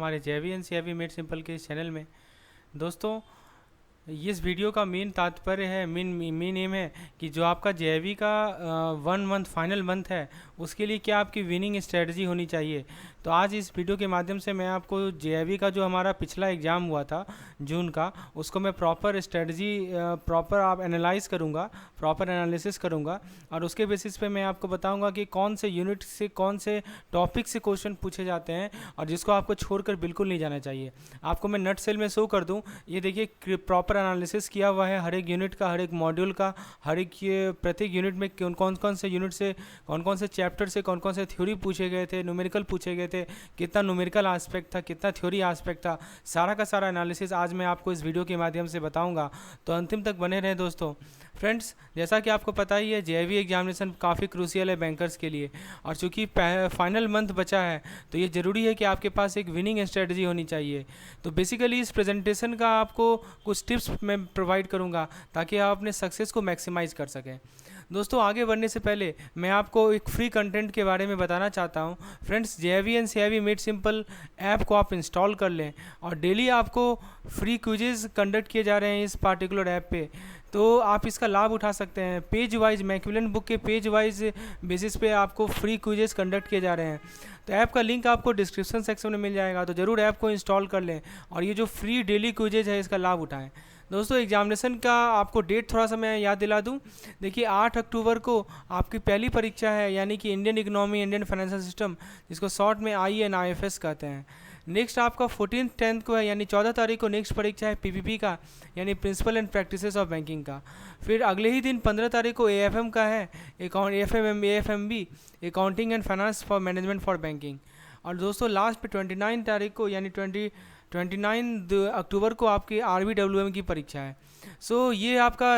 हमारे जेवी and CIB made simple के इस चैनल में। दोस्तों, इस वीडियो का मेन तात्पर्य है, मेन एम है कि जो आपका जेवी का 1 मंथ फाइनल मंथ है, उसके लिए क्या आपकी विनिंग स्ट्रेटजी होनी चाहिए। तो आज इस वीडियो के माध्यम से मैं आपको जेवी का जो हमारा पिछला एग्ज़ाम हुआ था जून का, उसको मैं प्रॉपर स्ट्रेटजी प्रॉपर आप एनालाइज करूँगा, प्रॉपर एनालिसिस करूँगा, और उसके बेसिस पे मैं आपको बताऊँगा कि कौन से यूनिट से कौन से टॉपिक से क्वेश्चन पूछे जाते हैं और जिसको आपको छोड़कर बिल्कुल नहीं जाना चाहिए। आपको मैं नट सेल में शो कर दूँ, ये देखिए प्रॉपर एनालिसिस किया हुआ है हर एक यूनिट का, हर एक मॉड्यूल का, हर एक प्रत्येक यूनिट में कौन कौन से यूनिट से कौन कौन से चैप्टर से कौन कौन से थ्योरी पूछे गए थे, न्यूमेरिकल पूछे गए थे, कितना न्यूमेरिकल एस्पेक्ट था, कितना थ्योरी एस्पेक्ट था, सारा का सारा एनालिसिस आज मैं आपको इस वीडियो के माध्यम से बताऊंगा। तो अंतिम तक बने रहें दोस्तों। फ्रेंड्स, जैसा कि आपको पता ही है, जेवी एग्जामिनेशन काफ़ी क्रूशियल है बैंकर्स के लिए, और चूंकि फाइनल मंथ बचा है तो ये ज़रूरी है कि आपके पास एक विनिंग स्ट्रेटजी होनी चाहिए। तो बेसिकली इस प्रेजेंटेशन का आपको कुछ टिप्स मैं प्रोवाइड करूंगा ताकि आप अपने सक्सेस को मैक्सिमाइज़ कर सकें। दोस्तों, आगे बढ़ने से पहले मैं आपको एक फ्री कंटेंट के बारे में बताना चाहता हूं। फ्रेंड्स, जेवी and CIB made simple app को आप इंस्टॉल कर लें, और डेली आपको फ्री क्विजेज कंडक्ट किए जा रहे हैं इस पार्टिकुलर ऐप पे, तो आप इसका लाभ उठा सकते हैं। पेज वाइज मैक्मिलन बुक के पेज वाइज बेसिस पे आपको फ्री क्विजेस कंडक्ट किए जा रहे हैं। तो ऐप का लिंक आपको डिस्क्रिप्शन सेक्शन में मिल जाएगा, तो ज़रूर ऐप को इंस्टॉल कर लें और ये जो फ्री डेली क्विजेज है इसका लाभ उठाएं। दोस्तों, एग्जामिनेशन का आपको डेट थोड़ा सा मैं याद दिला दूं। देखिए, 8 अक्टूबर को आपकी पहली परीक्षा है, यानी कि Indian economy, Indian financial system, जिसको शॉर्ट में INIFS कहते हैं। नेक्स्ट आपका 14 10 को है, यानी 14 तारीख को नेक्स्ट परीक्षा है PPP का, यानी principle and practices of banking का। फिर अगले ही दिन 15 तारीख को AFM का है, AFMB, accounting and finance for management for banking. और दोस्तों, लास्ट पे 29 तारीख को, यानी 29 अक्टूबर को आपकी RBWM की परीक्षा है। सो ये आपका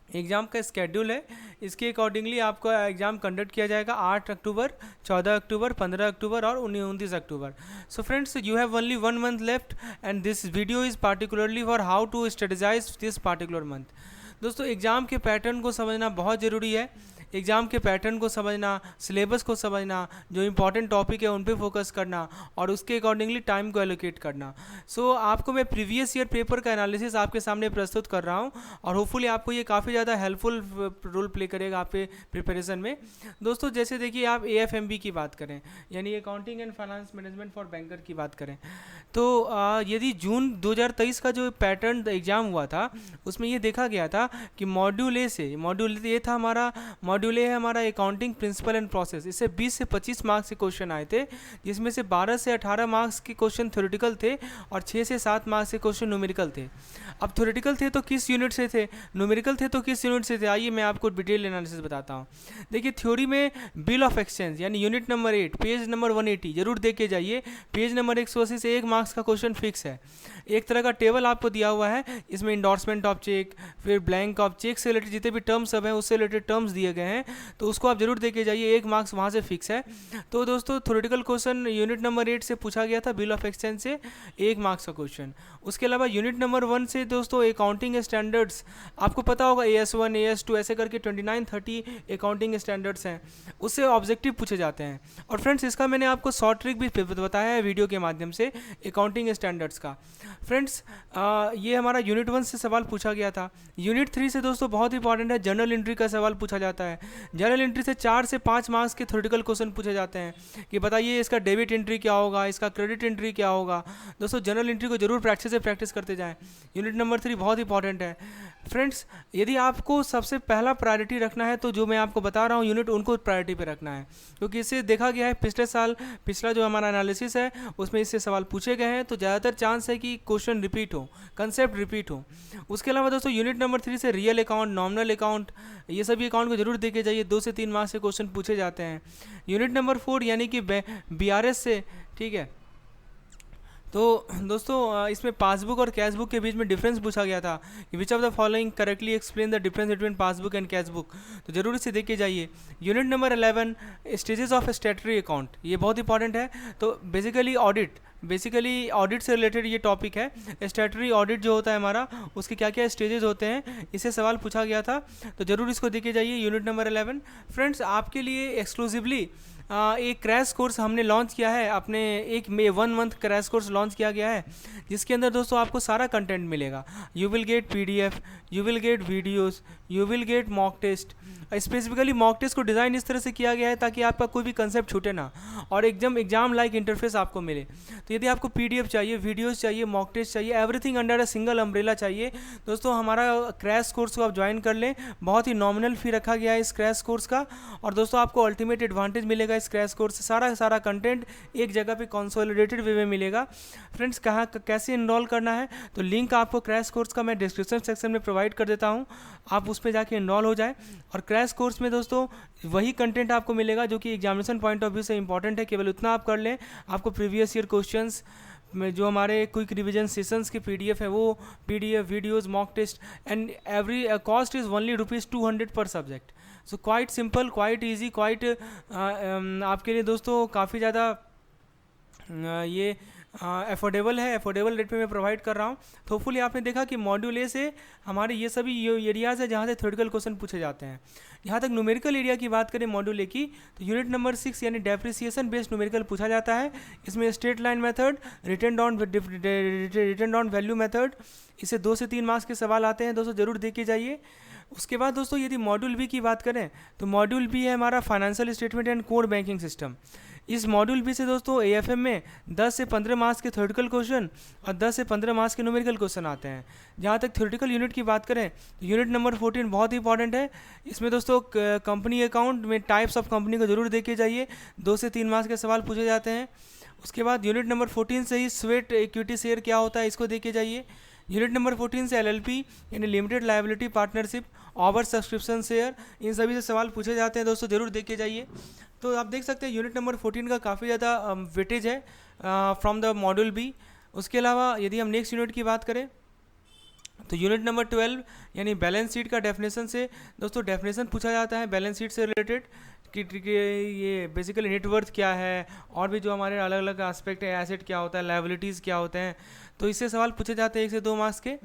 एग्ज़ाम का स्केड्यूल है। इसके अकॉर्डिंगली आपका एग्ज़ाम कंडक्ट किया जाएगा 8 अक्टूबर, 14 अक्टूबर, 15 अक्टूबर और 29 अक्टूबर। So friends, you have only 1 month left and this video is particularly for how to strategize this particular month. दोस्तों, एग्ज़ाम के पैटर्न को समझना बहुत ज़रूरी है। एग्ज़ाम के पैटर्न को समझना, सिलेबस को समझना, जो इंपॉर्टेंट टॉपिक है उन पे फोकस करना और उसके अकॉर्डिंगली टाइम को एलोकेट करना। सो आपको मैं प्रीवियस ईयर पेपर का एनालिसिस आपके सामने प्रस्तुत कर रहा हूँ, और होपफुली आपको ये काफ़ी ज़्यादा हेल्पफुल रोल प्ले करेगा आपके प्रिपरेशन में। दोस्तों, जैसे देखिए, आप AFMB की बात करें, यानी accounting and finance management for banker की बात करें, तो यदि जून 2023 का जो पैटर्न एग्ज़ाम हुआ था, उसमें ये देखा गया था कि मॉड्यूल ए था हमारा, मॉड्यूल ए है हमारा अकाउंटिंग प्रिंसिपल एंड प्रोसेस। इससे 20 से 25 मार्क्स के क्वेश्चन आए थे, जिसमें से 12 से 18 मार्क्स के क्वेश्चन थ्योरेटिकल थे और 6 से 7 मार्क्स के क्वेश्चन न्यूमेरिकल थे। अब थ्योरेटिकल थे तो किस यूनिट से थे, न्यूमेरिकल थे तो किस यूनिट से थे, आइए मैं आपको डिटेल एनालिसिस बताता हूँ। देखिए, थ्योरी में बिल ऑफ एक्सचेंज, यानी यूनिट नंबर 8, पेज नंबर 180 जरूर देख के जाइए। पेज नंबर 180 से 1 मार्क्स का क्वेश्चन फिक्स है। एक तरह का टेबल आपको दिया हुआ है, इसमें इंडोर्समेंट ऑफ चेक, फिर ब्लैंक ऑफ चेक से रिलेटेड जितने भी टर्म्स सब हैं उससे रिलेटेड टर्म्स दिए गए हैं, तो उसको आप जरूर देखे जाइए। 1 मार्क्स वहाँ से फिक्स है। तो दोस्तों, थ्योरेटिकल क्वेश्चन यूनिट नंबर 8 से पूछा गया था, बिल ऑफ एक्सचेंज से 1 मार्क्स का क्वेश्चन। उसके अलावा यूनिट नंबर 1 से दोस्तों अकाउंटिंग स्टैंडर्ड्स, आपको पता होगा AS1 AS2 ऐसे करके 29-30 अकाउंटिंग स्टैंडर्ड्स हैं, उससे ऑब्जेक्टिव पूछे जाते हैं। और फ्रेंड्स, इसका मैंने आपको शॉर्ट ट्रिक भी बताया है वीडियो के माध्यम से अकाउंटिंग स्टैंडर्ड्स का। फ्रेंड्स, ये हमारा यूनिट 1 से सवाल पूछा गया था। यूनिट 3 से दोस्तों बहुत इंपॉर्टेंट है, जर्नल एंट्री का सवाल पूछा जाता है। जर्नल एंट्री से 4 से 5 मार्क्स के थ्योरेटिकल क्वेश्चन पूछे जाते हैं कि बताइए इसका डेबिट एंट्री क्या होगा, इसका क्रेडिट एंट्री क्या होगा। दोस्तों, जर्नल एंट्री को जरूर प्रैक्टिस करते जाएं। यूनिट नंबर 3 बहुत इंपॉर्टेंट है। फ्रेंड्स, यदि आपको सबसे पहला प्रायोरिटी रखना है तो जो मैं आपको बता रहा हूँ यूनिट, उनको प्रायोरिटी पे रखना है, क्योंकि इससे देखा गया है पिछले साल पिछला जो हमारा एनालिसिस है उसमें इससे सवाल पूछे गए हैं, तो ज़्यादातर चांस है कि क्वेश्चन रिपीट हो, कंसेप्ट रिपीट हो। उसके अलावा दोस्तों, यूनिट नंबर 3 से रियल अकाउंट, नॉमिनल अकाउंट, ये सभी अकाउंट को जरूर देखे जाइए, 2 से 3 मार्क्स से क्वेश्चन पूछे जाते हैं। यूनिट नंबर 4 यानी कि BRS से, ठीक है। तो दोस्तों, इसमें पासबुक और कैश बुक के बीच में डिफरेंस पूछा गया था कि विच of the following correctly explain the difference between passbook and cash book, तो जरूर इसे देख के जाइए। Unit number 11 stages of statutory account, ये बहुत इंपॉर्टेंट है। तो बेसिकली ऑडिट से रिलेटेड ये टॉपिक है। स्टैट्यूटरी ऑडिट जो होता है हमारा, उसके क्या क्या स्टेजेस होते हैं, इससे सवाल पूछा गया था, तो जरूर इसको देखे जाइए। यूनिट नंबर 11 फ्रेंड्स, आपके लिए एक्सक्लूसिवली एक क्रैश कोर्स हमने लॉन्च किया है अपने, एक 1 मंथ क्रैश कोर्स लॉन्च किया गया है, जिसके अंदर दोस्तों आपको सारा कंटेंट मिलेगा। You will get PDF, you will get videos, you will get mock test. Specifically mock test को डिज़ाइन इस तरह से किया गया है ताकि आपका कोई भी कंसेप्ट छूटे ना, और एकदम एग्जाम लाइक इंटरफेस आपको मिले। तो यदि आपको PDF चाहिए, वीडियोस चाहिए, मॉक टेस्ट चाहिए, everything under a single umbrella चाहिए, दोस्तों हमारा क्रैश कोर्स को आप ज्वाइन कर लें। बहुत ही नॉमिनल फी रखा गया है इस क्रैश कोर्स का, और दोस्तों आपको अल्टीमेट एडवांटेज मिलेगा इस क्रैश कोर्स से। सारा कंटेंट एक जगह पे कंसोलिडेटेड वे में मिलेगा। फ्रेंड्स, कहाँ कैसे इनरोल करना है, तो लिंक आपको क्रैश कोर्स का मैं डिस्क्रिप्शन सेक्शन में प्रोवाइड कर देता हूँ, आप उस पर जाके इनरोल हो जाए। और क्रैश कोर्स में दोस्तों वही कंटेंट आपको मिलेगा जो कि एग्जामिनेशन पॉइंट ऑफ व्यू से इंपॉर्टेंट है। केवल उतना आप कर लें, आपको प्रीवियस ईयर क्वेश्चंस में जो हमारे क्विक रिवीजन सेशंस की PDF है, वो PDF, videos, mock test, and every cost is only ₹200 per subject. So quite simple, quite easy, quite आपके लिए दोस्तों काफ़ी ज़्यादा ये अफोर्डेबल है, अफोर्डेबल रेट पे मैं प्रोवाइड कर रहा हूँ। तो होपफुली आपने देखा कि मॉड्यूल ए से हमारे ये सभी एरियाज़ है जहाँ से थ्योरेटिकल क्वेश्चन पूछे जाते हैं। यहाँ तक न्यूमेरिकल एरिया की बात करें मॉड्यूल ए की, तो यूनिट नंबर 6 यानी डेप्रिसिएशन बेस्ड न्यूमेरिकल पूछा जाता है। इसमें straight line method, return down value method, इससे 2 से 3 मार्क्स के सवाल आते हैं दोस्तों, ज़रूर देख के जाइए। उसके बाद दोस्तों यदि मॉड्यूल बी की बात करें, तो मॉड्यूल बी है हमारा financial statement and core banking system. इस मॉड्यूल बी से दोस्तों AFM में 10 से 15 मार्क्स के थ्योरेटिकल क्वेश्चन और 10 से 15 मार्क्स के न्यूमेरिकल क्वेश्चन आते हैं। जहाँ तक थ्योरेटिकल यूनिट की बात करें, तो यूनिट नंबर 14 बहुत ही इंपॉर्टेंट है। इसमें दोस्तों कंपनी अकाउंट में टाइप्स ऑफ कंपनी को जरूर देखे जाइए, 2 से 3 मार्क्स के सवाल पूछे जाते हैं। उसके बाद यूनिट नंबर 14 से ही स्वेट इक्विटी शेयर क्या होता है, इसको देखे जाइए। यूनिट नंबर 14 से LLP यानी limited liability partnership, over subscription share, इन सभी से सवाल पूछे जाते हैं दोस्तों, जरूर देखे जाइए। तो आप देख सकते हैं यूनिट नंबर 14 का काफ़ी ज़्यादा वेटेज है फ्रॉम द मॉड्यूल बी। उसके अलावा यदि हम नेक्स्ट यूनिट की बात करें, तो यूनिट नंबर 12 यानी बैलेंस शीट का डेफिनेशन से दोस्तों डेफिनेशन पूछा जाता है बैलेंस शीट से रिलेटेड कि ये बेसिकली नेटवर्थ क्या है, और भी जो हमारे अलग अलग एस्पेक्ट है, एसेट क्या होता है, लायबिलिटीज़ क्या होते हैं, तो इससे सवाल पूछे जाते हैं 1 से 2 मार्क्स के।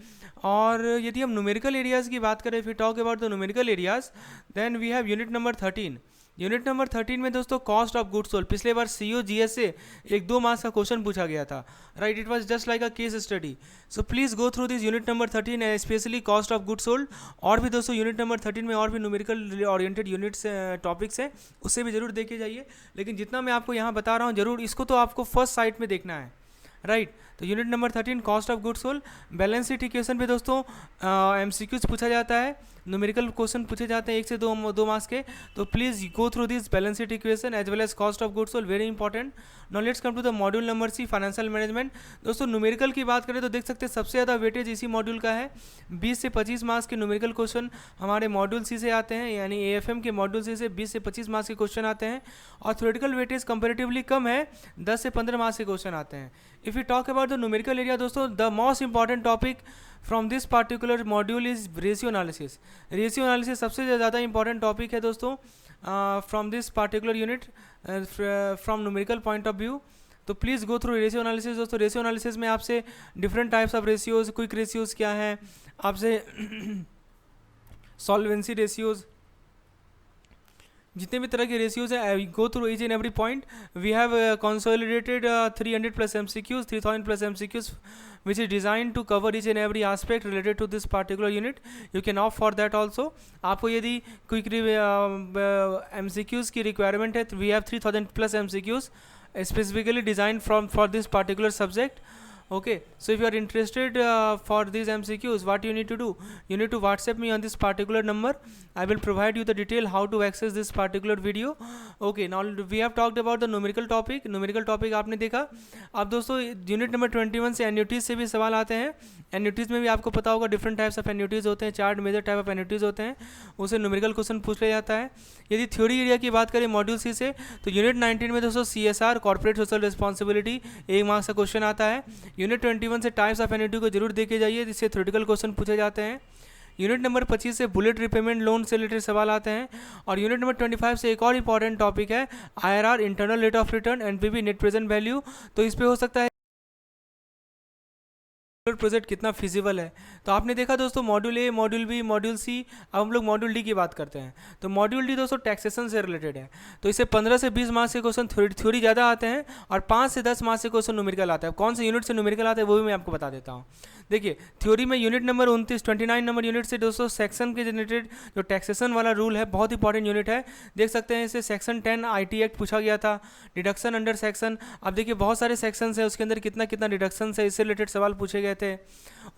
और यदि हम न्यूमेरिकल एरियाज़ की बात करें, फिर talk about the numerical areas, then we have unit number 13। Unit number 13 में दोस्तों कॉस्ट ऑफ गुड्स सोल्ड, पिछले बार COGS से 1-2 मार्क्स का क्वेश्चन पूछा गया था, right, it was just like a case study. So please go through this unit number 13 and specially cost of goods sold. और भी दोस्तों यूनिट नंबर 13 में और भी न्यूमेरिकल ओरिएंटेड यूनिट्स टॉपिक्स हैं, उससे भी जरूर देखे जाइए। लेकिन जितना मैं आपको यहाँ बता रहा हूँ, जरूर इसको तो आपको फर्स्ट साइट में देखना है, राइट। तो unit number 13 cost of goods sold, balance sheet equation पे दोस्तों MCQs पूछा जाता है, न्यूमेरिकल क्वेश्चन पूछे जाते हैं 1 से 2 मार्क्स के। तो please go through this balance sheet equation as well as cost of goods sold, very important. Now let's come to the module number C financial management. दोस्तों न्यूमेरिकल की बात करें तो देख सकते हैं सबसे ज़्यादा वेटेज इसी मॉड्यूल का है, 20 से 25 मार्क्स के न्यूमेरिकल क्वेश्चन हमारे मॉड्यूल C से आते हैं, यानी AFM के मॉड्यूल C से 20 से 25 मार्क्स के क्वेश्चन आते हैं। और थ्योरेटिकल वेटेज कंपेरेटिवली कम है, 10 से 15 मार्क्स के क्वेश्चन आते हैं। If you talk about the numerical area दोस्तों, the most important topic from this particular module is ratio analysis. Ratio analysis सबसे ज़्यादा इंपॉर्टेंट टॉपिक है दोस्तों from this particular unit from numerical point of view. तो please go through ratio analysis दोस्तों। Ratio analysis में आपसे different types of ratios, quick ratios क्या हैं, आपसे सॉल्वेंसी रेशियोज, जितने भी तरह के रेशियोज हैं, I go through each and every point. We have consolidated 300+ MCQs, 3000+ MCQs, which is designed to cover each and every aspect related to this particular unit. You can opt for that also. आपको यदि quick MCQs की requirement है, तो we have 3000+ MCQs specifically designed for this particular subject. Okay, so if you are interested for these MCQs, what you need to do, you need to WhatsApp me on this particular number. I will provide you the detail how to access this particular video. Okay, now we have talked about the numerical topic. Numerical topic आपने देखा। अब दोस्तों unit number 21 से एन्युटीज से भी सवाल आते हैं। एन्युटीज में भी आपको पता होगा डिफरेंट टाइप्स ऑफ एन्युटीज होते हैं, 4 मेजर टाइप ऑफ एन्युटीज होते हैं, उसे न्यूमेरिकल क्वेश्चन पूछ लिया जाता है। यदि थ्योरी एरिया की बात करें मॉड्यूल C से, तो यूनिट 19 में दोस्तों CSR corporate social responsibility 1 marks का क्वेश्चन आता है। यूनिट 21 से टाइप्स ऑफ एन्युटी को जरूर देखे जाइए, जिससे थ्योरेटिकल क्वेश्चन पूछे जाते हैं। यूनिट नंबर 25 से बुलेट रिपेमेंट लोन से रिलेटेड सवाल आते हैं। और यूनिट नंबर 25 से एक और इंपॉर्टेंट टॉपिक है IRR internal rate of return, NPV net present value. तो इस पे हो सकता है प्रोजेक्ट कितना फिजिबल है। तो आपने देखा दोस्तों module A, module B, module C, अब हम लोग मॉड्यूल डी की बात करते हैं। तो मॉड्यूल डी दोस्तों टैक्सेशन से रिलेटेड है, तो इसे 15 से 20 मार्क्स के क्वेश्चन थ्योरी ज़्यादा आते हैं और 5 से 10 मार्क्स के क्वेश्चन न्यूमेरिकल आता है। कौन से यूनिट से न्यूमेरिकल आता है वो भी मैं आपको बता देता हूँ। देखिए थ्योरी में यूनिट नंबर 29 नंबर यूनिट से दोस्तों सेक्शन के रिलेटेड जो टैक्सेशन वाला रूल है बहुत इंपॉर्टेंट यूनिट है। देख सकते हैं इसे सेक्शन 10 IT एक्ट पूछा गया था, डिडक्शन अंडर सेक्शन। अब देखिए बहुत सारे सेक्शन है, उसके अंदर कितना कितना डिडक्शन है, इससे रिलेटेड सवाल पूछे गए थे।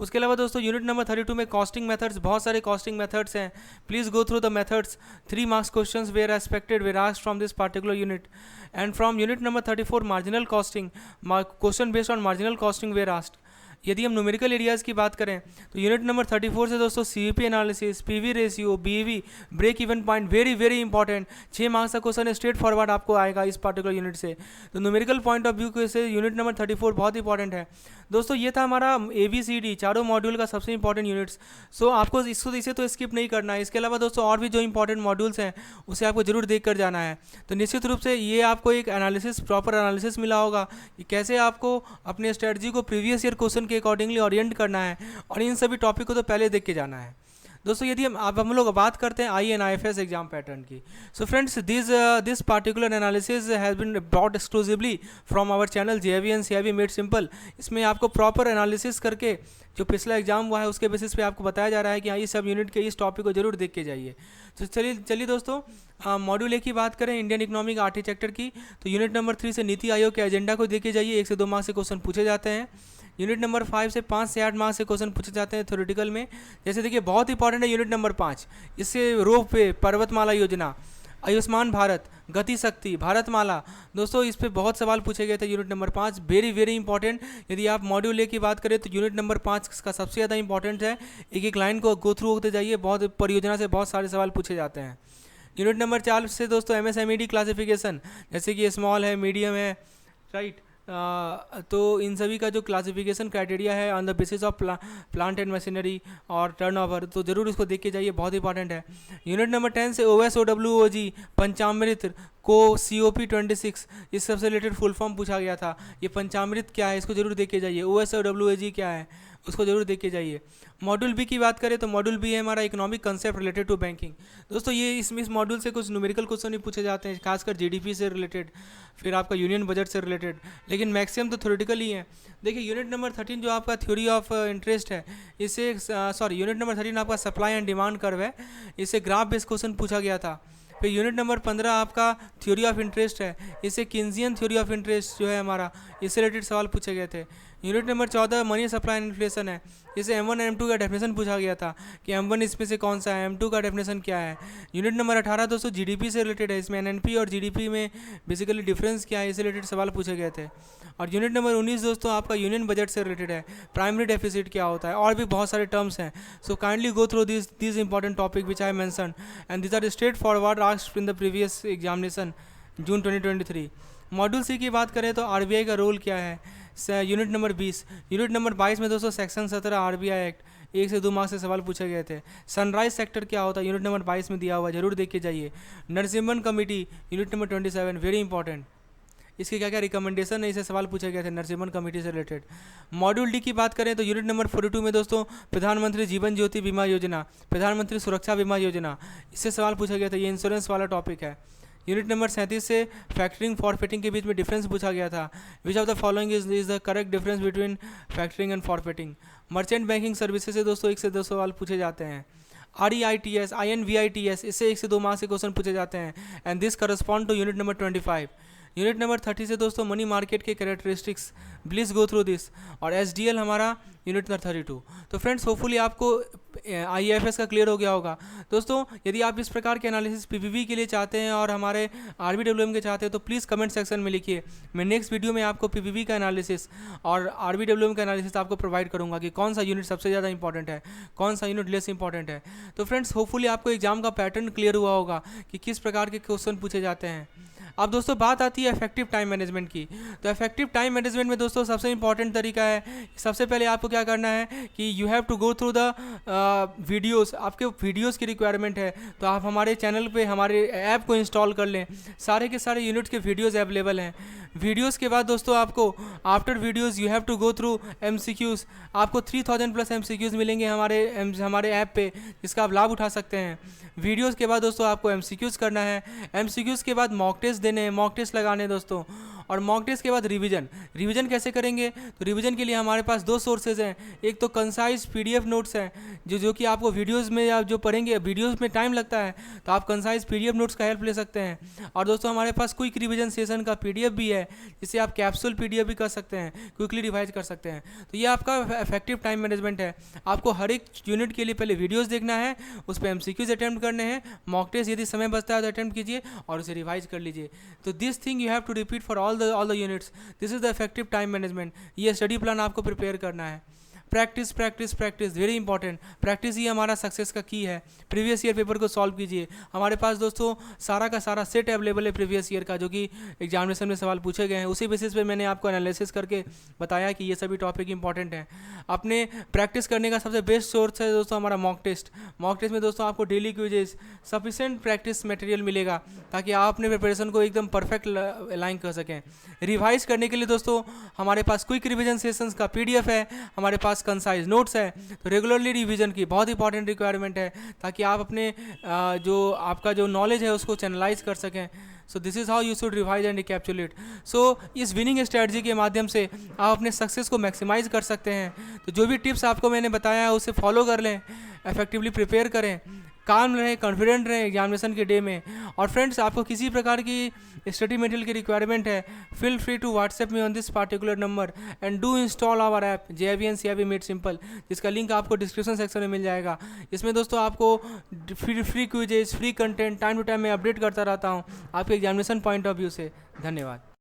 उसके अलावा दोस्तों यूनिट नंबर 32 में कॉस्टिंग मेथड्स, बहुत सारे कॉस्टिंग मेथड्स हैं। Please go through the methods. 3 marks questions were expected were asked from this particular unit. And from unit number 34 marginal costing, question based on marginal costing were asked. यदि हम numerical areas की बात करें तो unit number 34 से दोस्तों CVP analysis, PV ratio, BEV, break even point, very very important. 6 marks का question straightforward आपको आएगा इस पर्टिकुलर यूनिट से। तो न्यूमेरिकल पॉइंट ऑफ व्यू से यूनिट नंबर 34 बहुत इंपॉर्टेंट है दोस्तों। ये था हमारा ABCD चारों मॉड्यूल का सबसे इंपॉर्टेंट यूनिट्स। सो आपको इसे तो स्किप नहीं करना है। इसके अलावा दोस्तों और भी जो इंपॉर्टेंट मॉड्यूल्स हैं उसे आपको जरूर देख कर जाना है। तो निश्चित रूप से ये आपको एक एनालिसिस, प्रॉपर एनालिसिस मिला होगा कि कैसे आपको अपने स्ट्रेटजी को प्रीवियस ईयर क्वेश्चन के अकॉर्डिंगली ओरिएंट करना है, और इन सभी टॉपिक को तो पहले देख के जाना है दोस्तों। यदि हम लोग बात करते हैं INIFS एग्जाम पैटर्न की, so friends this particular analysis has been brought exclusively from our channel JIV and CIV made simple. इसमें आपको प्रॉपर एनालिसिस करके जो पिछला एग्जाम हुआ है उसके बेसिस पे आपको बताया जा रहा है कि हाँ इस सब यूनिट के इस टॉपिक को जरूर देख के जाइए। तो चलिए दोस्तों मॉड्यूल ए की बात करें, इंडियन इकोनॉमिक आर्किटेक्चर की, तो यूनिट नंबर 3 से नीति आयोग के एजेंडा को देख के जाइए। 1 से 2 मार्क्स से क्वेश्चन पूछे जाते हैं। यूनिट नंबर 5 से 5 से 8 मार्क्स से क्वेश्चन पूछे जाते हैं थ्योरेटिकल में। जैसे देखिए बहुत इंपॉर्टेंट है यूनिट नंबर 5, इससे रोप वे, पर्वतमाला योजना, आयुष्मान भारत, गति शक्ति, भारतमाला, दोस्तों इस पे बहुत सवाल पूछे गए थे। Unit number 5 very very important. यदि आप मॉड्यूल ए की बात करें तो यूनिट नंबर 5 का सबसे ज़्यादा इंपॉर्टेंट है। एक एक लाइन को गो थ्रू होते जाइए, बहुत परियोजना से बहुत सारे सवाल पूछे जाते हैं। यूनिट नंबर 4 से दोस्तों MSMED क्लासिफिकेशन, जैसे कि स्मॉल है, मीडियम है, राइट। तो इन सभी का जो क्लासिफिकेशन क्राइटेरिया है on the basis of plant and machinery और टर्नओवर, तो जरूर इसको देख के जाइए, बहुत इंपॉर्टेंट है। यूनिट नंबर 10 से OSOWOG, पंचामृत को COP 26, इस सबसे रिलेटेड फुल फॉर्म पूछा गया था। ये पंचामृत क्या है इसको जरूर देख के जाइए। OSOWOG क्या है उसको जरूर देख के जाइए। मॉड्यूल बी की बात करें तो मॉड्यूल बी है हमारा economic concept related to banking. दोस्तों ये इस मॉड्यूल से कुछ न्यूमेरिकल क्वेश्चन ही पूछे जाते हैं, खासकर GDP से रिलेटेड, फिर आपका यूनियन बजट से रिलेटेड, लेकिन मैक्सिमम तो थ्योरेटिकल ही है। देखिए यूनिट नंबर 13 जो आपका थ्योरी ऑफ इंटरेस्ट है, इससे यूनिट नंबर 13 आपका सप्लाई एंड डिमांड कर्व है, इससे ग्राफ बेस्ड क्वेश्चन पूछा गया था। फिर यूनिट नंबर 15 आपका थ्योरी ऑफ इंटरेस्ट है, इससे किन्जियन थ्योरी ऑफ इंटरेस्ट जो है हमारा, इससे रिलेटेड सवाल पूछे गए थे। Unit number 14 money supply and inflation है, इसे M1 M2 का डेफिनेशन पूछा गया था कि M1 इसमें से कौन सा है, M2 का डेफिनेशन क्या है। यूनिट नंबर 18 दोस्तों GDP से रिलेटेड है, इसमें NNP और GDP में बेसिकली डिफरेंस क्या है, इससे रिलेटेड सवाल पूछे गए थे। और यूनिट नंबर 19 दोस्तों आपका यूनियन बजट से रिलेटेड है, प्राइमरी डेफिसिट क्या होता है, और भी बहुत सारे टर्म्स हैं। So kindly go through this important topic which I mention and this are straight forward asked in the previous examination June 2023। Module C की बात करें तो RBI का रोल क्या है, यूनिट नंबर 20। यूनिट नंबर 22 में दोस्तों सेक्शन 17 RBI एक्ट, 1 से 2 मार्क्स से सवाल पूछे गए थे। सनराइज सेक्टर क्या होता है यूनिट नंबर 22 में दिया हुआ, जरूर देख के जाइए। Narasimhan committee unit number 27 very important, इसके क्या क्या रिकमेंडेशन है, इसे सवाल पूछे गए थे नरसिम्हन कमेटी से रिलेटेड। मॉड्यूल डी की बात करें तो यूनिट नंबर 42 में दोस्तों प्रधानमंत्री जीवन ज्योति बीमा योजना, प्रधानमंत्री सुरक्षा बीमा योजना, इससे सवाल पूछा गया था, ये इंश्योरेंस वाला टॉपिक है। यूनिट नंबर 37 से फैक्टरिंग फॉरफिटिंग के बीच में डिफरेंस पूछा गया था, which of the following is the correct difference between factoring and forfaiting. Merchant banking services से दोस्तों 1 से 2 सवाल पूछे जाते हैं। REITS, INVITS, इससे 1 से 2 मार्क्स के क्वेश्चन पूछे जाते हैं and this correspond to unit number 25। Unit number 30 से दोस्तों मनी मार्केट के characteristics, please go through this, और SDL हमारा यूनिट नंबर 32। तो फ्रेंड्स होपफुली आपको IAFS का क्लियर हो गया होगा। दोस्तों यदि आप इस प्रकार के एनालिसिस PPV के लिए चाहते हैं और हमारे RBWM के चाहते हैं तो प्लीज़ कमेंट सेक्शन में लिखिए। मैं नेक्स्ट वीडियो में आपको PPV का एनालिसिस और RBWM का एनालिसिस आपको प्रोवाइड करूंगा कि कौन सा यूनिट सबसे ज़्यादा इंपॉर्टेंट है, कौन सा यूनिट लेस इंपॉर्टेंट है। तो फ्रेंड्स होपफुली आपको एग्जाम का पैटर्न क्लियर हुआ होगा कि किस प्रकार के क्वेश्चन पूछे जाते हैं। अब दोस्तों बात आती है इफेक्टिव टाइम मैनेजमेंट की। तो इफेक्टिव टाइम मैनेजमेंट में दोस्तों सबसे इंपॉर्टेंट तरीका है, सबसे पहले आपको क्या करना है कि you have to go through the videos. आपके वीडियोस की रिक्वायरमेंट है तो आप हमारे चैनल पे हमारे ऐप को इंस्टॉल कर लें, सारे के सारे यूनिट्स के वीडियोस अवेलेबल हैं। वीडियोज़ के बाद दोस्तों आपको after videos you have to go through MCQs। आपको 3000+ MCQs मिलेंगे हमारे ऐप पे, जिसका आप लाभ उठा सकते हैं। वीडियोज़ के बाद दोस्तों आपको MCQs करना है। MCQs के बाद मॉक टेस्ट देने हैं, मॉक टेस्ट लगाने हैं दोस्तों। और मॉक टेस्ट के बाद रिवीजन कैसे करेंगे? तो रिवीजन के लिए हमारे पास 2 सोर्सेज हैं। एक तो कंसाइज PDF नोट्स हैं जो कि आपको वीडियोज़ में आप जो पढ़ेंगे, वीडियोज़ में टाइम लगता है, तो आप कंसाइज PDF नोट्स का हेल्प ले सकते हैं। और दोस्तों हमारे पास क्विक रिवीजन सेशन का PDF भी है, जिसे आप कैप्सूल PDF भी कर सकते हैं, क्विकली रिवाइज कर सकते हैं। तो ये आपका इफेक्टिव टाइम मैनेजमेंट है। आपको हर एक यूनिट के लिए पहले वीडियोज़ देखना है, उस पर MCQs अटैम्प्ट करने हैं, मॉक टेस्ट यदि समय बचता है तो अटैम्प्ट कीजिए और उसे रिवाइज कर लीजिए। तो this thing you have to repeat for all the units. This is the effective time management. ये स्टडी प्लान आपको प्रिपेयर करना है। Practice practice practice, very important. Practice ही हमारा सक्सेस का की है। प्रीवियस ईयर पेपर को सॉल्व कीजिए। हमारे पास दोस्तों सारा का सारा सेट अवेलेबल है प्रीवियस ईयर का, जो कि एग्जामिनेशन में सवाल पूछे गए हैं। उसी बेसिस पे मैंने आपको एनालिसिस करके बताया कि ये सभी टॉपिक इंपॉर्टेंट हैं। अपने प्रैक्टिस करने का सबसे बेस्ट सोर्स है दोस्तों हमारा मॉक टेस्ट। मॉक टेस्ट में दोस्तों आपको daily quizzes, sufficient practice material मिलेगा, ताकि आप अपने प्रिपरेशन को एकदम परफेक्ट अलाइन कर सकें। रिवाइज करने के लिए दोस्तों हमारे पास क्विक रिवीजन सेशंस का PDF है, हमारे पास कंसाइज नोट्स है। तो रेगुलरली रिवीजन की बहुत इंपॉर्टेंट रिक्वायरमेंट है, ताकि आप अपने जो आपका जो नॉलेज है उसको चैनलाइज कर सकें। So this is how you should revise and recapitulate. So इस विनिंग स्ट्रेटजी के माध्यम से आप अपने सक्सेस को मैक्सिमाइज कर सकते हैं। तो जो भी टिप्स आपको मैंने बताया है उसे फॉलो कर लें, इफेक्टिवली प्रिपेयर करें, काम रहें, कॉन्फिडेंट रहें एग्जामिनेशन के डे में। और फ्रेंड्स, आपको किसी प्रकार की स्टडी मटेरियल की रिक्वायरमेंट है, feel free to WhatsApp me on this particular number and do install our app JIVN CIV made simple, जिसका लिंक आपको डिस्क्रिप्शन सेक्शन में मिल जाएगा। इसमें दोस्तों आपको free quizzes, free content time to time मैं अपडेट करता रहता हूँ आपके एग्जामिनेशन पॉइंट ऑफ व्यू से। धन्यवाद।